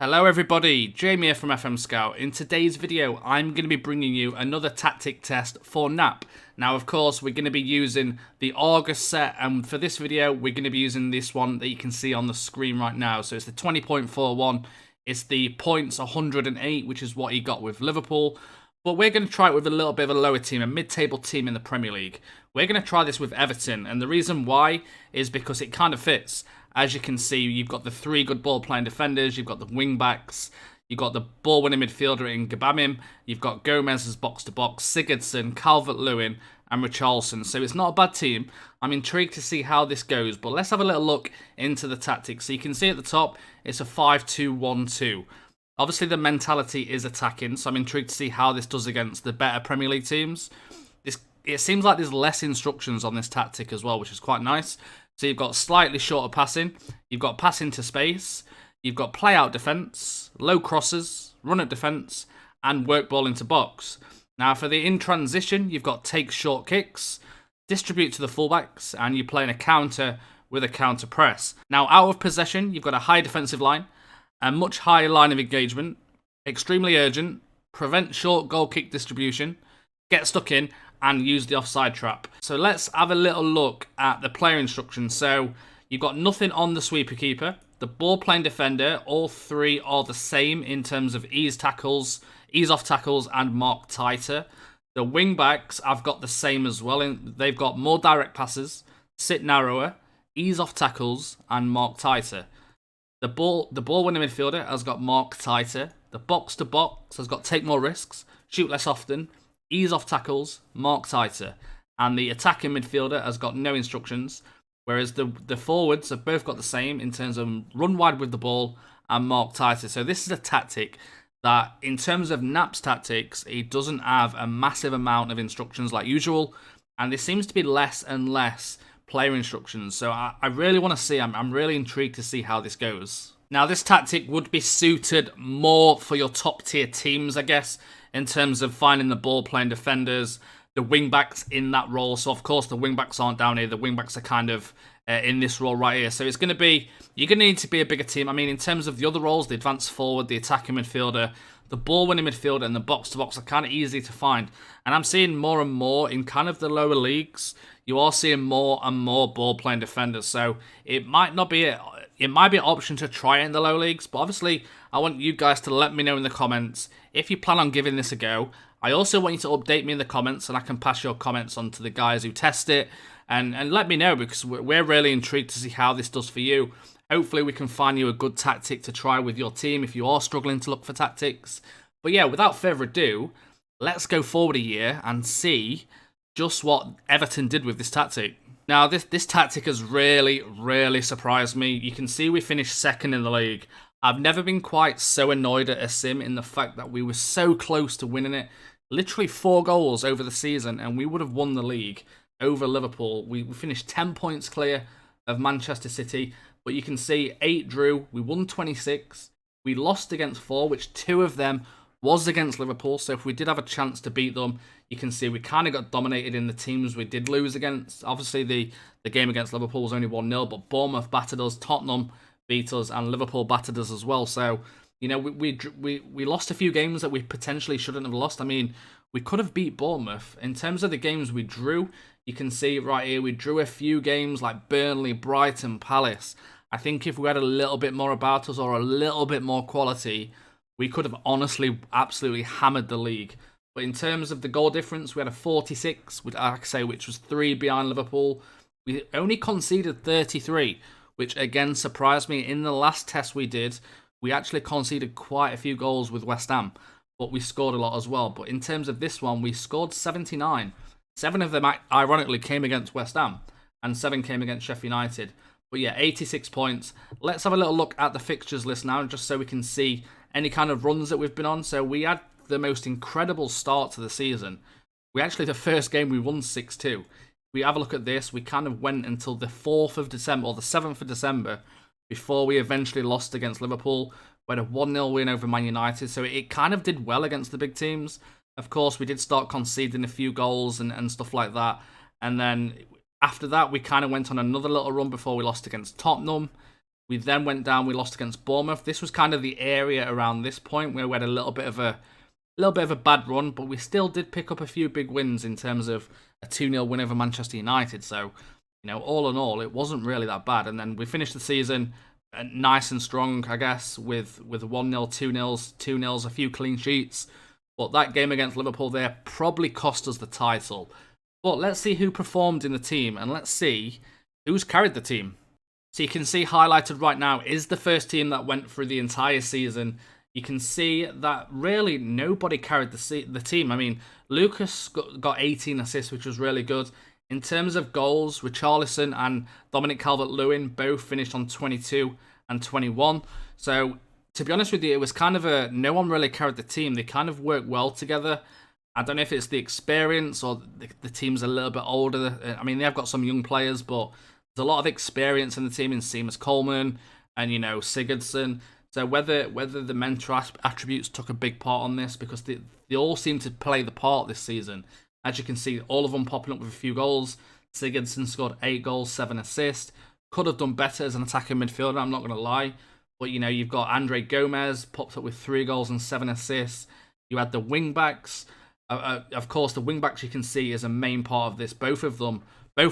Hello everybody, Jamie here from FMSCOUT. In today's video, I'm going to be bringing you another tactic test for Knap. Now, of course, we're going to be using the ARGUS set, and for this video, we're going to be using this one that you can see on the screen right now. So it's the 20.41, it's the points 108, which is what he got with Liverpool. But we're going to try it with a little bit of a lower team, a mid-table team in the Premier League. We're going to try this with Everton, and the reason why is because it kind of fits. As you can see, you've got the three good ball-playing defenders, you've got the wing-backs, you've got the ball-winning midfielder in Gabamim, you've got Gomez as box-to-box, Sigurdsson, Calvert-Lewin, and Richarlison. So it's not a bad team. I'm intrigued to see how this goes, but let's have a little look into the tactics. So you can see at the top, it's a 5-2-1-2. Obviously, the mentality is attacking, so I'm intrigued to see how this does against the better Premier League teams. It seems like there's less instructions on this tactic as well, which is quite nice. So you've got slightly shorter passing, you've got pass into space, you've got play-out defence, low crosses, run at defence, and work ball into box. Now for the in transition, you've got take short kicks, distribute to the fullbacks, and you're playing a counter with a counter press. Now out of possession, you've got a high defensive line, a much higher line of engagement, extremely urgent, prevent short goal kick distribution, get stuck in, and use the offside trap. So let's have a little look at the player instructions. So you've got nothing on the sweeper keeper. The ball playing defender, all three are the same in terms of ease off tackles, and mark tighter. The wing backs I've got the same as well. They've got more direct passes, sit narrower, ease off tackles, and mark tighter. The ball winning midfielder has got mark tighter. The box to box has got take more risks, shoot less often, ease off tackles, mark tighter. And the attacking midfielder has got no instructions, whereas the forwards have both got the same in terms of run wide with the ball and mark tighter. So this is a tactic that, in terms of Knap's tactics, he doesn't have a massive amount of instructions like usual, and there seems to be less and less player instructions. So I really want to see, I'm really intrigued to see how this goes. Now, this tactic would be suited more for your top tier teams, I guess, in terms of finding the ball-playing defenders, the wing-backs in that role. So, of course, the wing-backs aren't down here. The wing-backs are kind of in this role right here. So it's going to be, you're going to need to be a bigger team. I mean, in terms of the other roles, the advanced forward, the attacking midfielder, the ball-winning midfielder, and the box-to-box are kind of easy to find. And I'm seeing more and more in kind of the lower leagues, you are seeing more and more ball-playing defenders. So it might not be it might be an option to try it in the low leagues, but obviously I want you guys to let me know in the comments if you plan on giving this a go. I also want you to update me in the comments, and I can pass your comments on to the guys who test it, and let me know, because we're really intrigued to see how this does for you. Hopefully we can find you a good tactic to try with your team if you are struggling to look for tactics. But yeah, without further ado, let's go forward a year and see just what Everton did with this tactic. Now, this tactic has really surprised me. You can see we finished second in the league. I've never been quite so annoyed at a sim in the fact that we were so close to winning it. Literally 4 goals over the season, and we would have won the league over Liverpool. We finished 10 points clear of Manchester City, but you can see 8 drew. We won 26. We lost against 4, which 2 of them was against Liverpool. So if we did have a chance to beat them, you can see we kind of got dominated in the teams we did lose against. Obviously, the game against Liverpool was only 1-0, but Bournemouth battered us, Tottenham beat us, and Liverpool battered us as well. So, you know, we lost a few games that we potentially shouldn't have lost. I mean, we could have beat Bournemouth. In terms of the games we drew, you can see right here, we drew a few games like Burnley, Brighton, Palace. I think if we had a little bit more about us or a little bit more quality, we could have honestly absolutely hammered the league. But in terms of the goal difference, we had a 46, which was 3 behind Liverpool. We only conceded 33, which again surprised me. In the last test we did, we actually conceded quite a few goals with West Ham, but we scored a lot as well. But in terms of this one, we scored 79. 7 of them, ironically, came against West Ham, and 7 came against Sheffield United. But yeah, 86 points. Let's have a little look at the fixtures list now, just so we can see any kind of runs that we've been on. So we had the most incredible start to the season. The first game we won 6-2. We have a look at this, we kind of went until the 4th of December, or the 7th of December, before we eventually lost against Liverpool. We had a 1-0 win over Man United, so it kind of did well against the big teams. Of course, we did start conceding a few goals and stuff like that. And then after that, we kind of went on another little run before we lost against Tottenham. We then went down, we lost against Bournemouth. This was kind of the area around this point where we had a little bit of a bad run, but we still did pick up a few big wins in terms of a 2-0 win over Manchester United. So, all in all, it wasn't really that bad. And then we finished the season nice and strong, I guess, with 1-0, 2-0s, 2-0s, a few clean sheets. But that game against Liverpool there probably cost us the title. But let's see who performed in the team, and let's see who's carried the team. So you can see highlighted right now is the first team that went through the entire season. You can see that really nobody carried the team. I mean, Lucas got 18 assists, which was really good. In terms of goals, Richarlison and Dominic Calvert-Lewin both finished on 22 and 21. So, to be honest with you, it was kind of no one really carried the team. They kind of worked well together. I don't know if it's the experience or the team's a little bit older. I mean, they have got some young players, but there's a lot of experience in the team in Seamus Coleman and, Sigurdsson. So whether the mental attributes took a big part on this, because they all seem to play the part this season. As you can see, all of them popping up with a few goals. Sigurdsson scored 8 goals, 7 assists. Could have done better as an attacking midfielder, I'm not going to lie. But, you've got Andre Gomez, popped up with 3 goals and 7 assists. You had the wing-backs. Of course, the wing-backs you can see is a main part of this. Both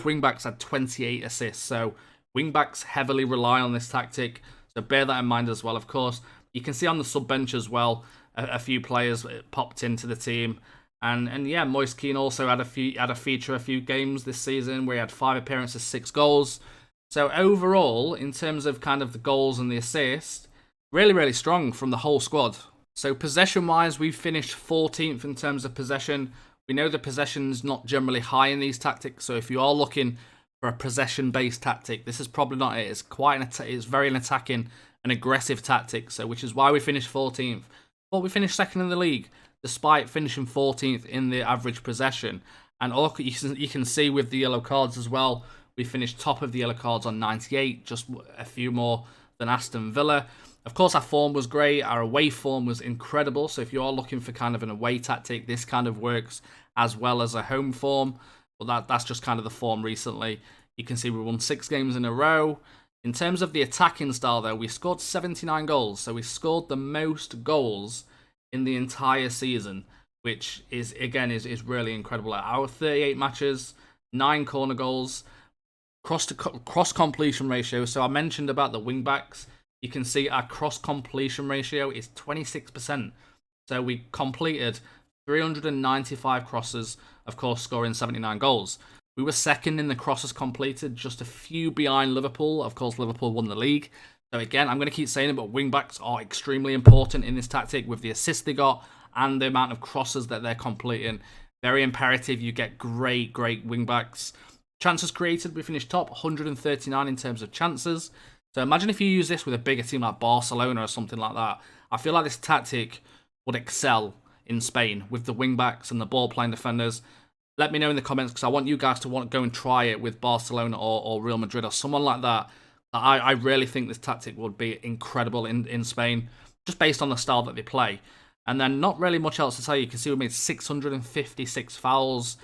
wing-backs had 28 assists. So, wing-backs heavily rely on this tactic. So, bear that in mind as well, of course. You can see on the sub-bench as well, a few players popped into the team. And yeah, Moise Kean also had a feature a few games this season where he had 5 appearances, 6 goals. So overall, in terms of kind of the goals and the assists, really, really strong from the whole squad. So possession-wise, we finished 14th in terms of possession. We know the possession's not generally high in these tactics, so if you are looking for a possession-based tactic, this is probably not it. It's very an attacking and aggressive tactic, so which is why we finished 14th. But we finished second in the league, despite finishing 14th in the average possession. And you can see with the yellow cards as well, we finished top of the yellow cards on 98, just a few more than Aston Villa. Of course, our form was great. Our away form was incredible. So if you are looking for kind of an away tactic, this kind of works as well as a home form. But that's just kind of the form recently. You can see we won 6 games in a row. In terms of the attacking style, though, we scored 79 goals. So we scored the most goals in the entire season, which is really incredible. Our 38 matches, 9 corner goals, cross completion ratio. So I mentioned about the wing backs. You can see our cross completion ratio is 26%. So we completed 395 crosses, of course, scoring 79 goals. We were second in the crosses completed, just a few behind Liverpool. Of course, Liverpool won the league. So again, I'm going to keep saying it, but wing-backs are extremely important in this tactic with the assists they got and the amount of crosses that they're completing. Very imperative you get great wing-backs. Chances created, we finished top, 139 in terms of chances. So imagine if you use this with a bigger team like Barcelona or something like that. I feel like this tactic would excel in Spain with the wing-backs and the ball-playing defenders. Let me know in the comments, because I want you guys to go and try it with Barcelona or Real Madrid or someone like that. I really think this tactic would be incredible in Spain, just based on the style that they play. And then not really much else to say. You can see we made 656 fouls.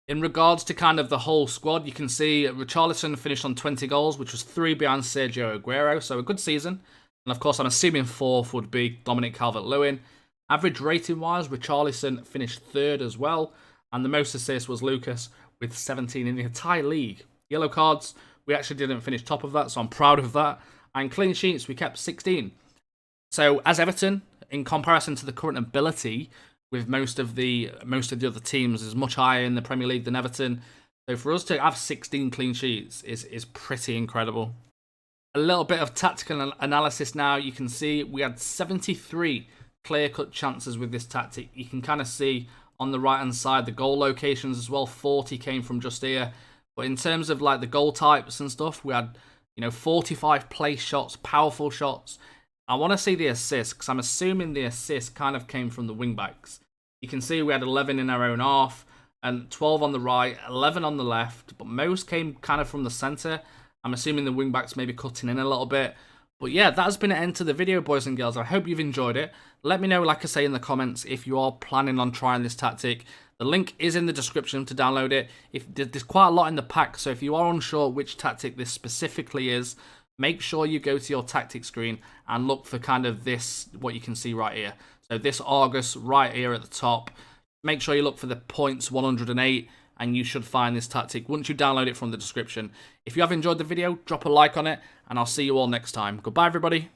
In regards to kind of the whole squad, you can see Richarlison finished on 20 goals, which was 3 behind Sergio Aguero, so a good season. And of course, I'm assuming 4th would be Dominic Calvert-Lewin. Average rating-wise, Richarlison finished 3rd as well, and the most assists was Lucas with 17 in the entire league. Yellow cards, we actually didn't finish top of that, so I'm proud of that. And clean sheets, we kept 16. So as Everton, in comparison to the current ability with most of the other teams, is much higher in the Premier League than Everton. So for us to have 16 clean sheets is pretty incredible. A little bit of tactical analysis now. You can see we had 73 clear-cut chances with this tactic. You can kind of see on the right-hand side the goal locations as well. 40 came from just here. But in terms of like the goal types and stuff, we had 45 place shots, powerful shots. I want to see the assists, because I'm assuming the assists kind of came from the wing-backs. You can see we had 11 in our own half, and 12 on the right, 11 on the left, but most came kind of from the centre. I'm assuming the wing-backs maybe cutting in a little bit. But yeah, that has been the end to the video, boys and girls. I hope you've enjoyed it. Let me know, like I say, in the comments if you are planning on trying this tactic. The link is in the description to download it. There's quite a lot in the pack, so if you are unsure which tactic this specifically is, make sure you go to your tactic screen and look for kind of this, what you can see right here. So this Argus right here at the top. Make sure you look for the points 108 and you should find this tactic once you download it from the description. If you have enjoyed the video, drop a like on it and I'll see you all next time. Goodbye everybody.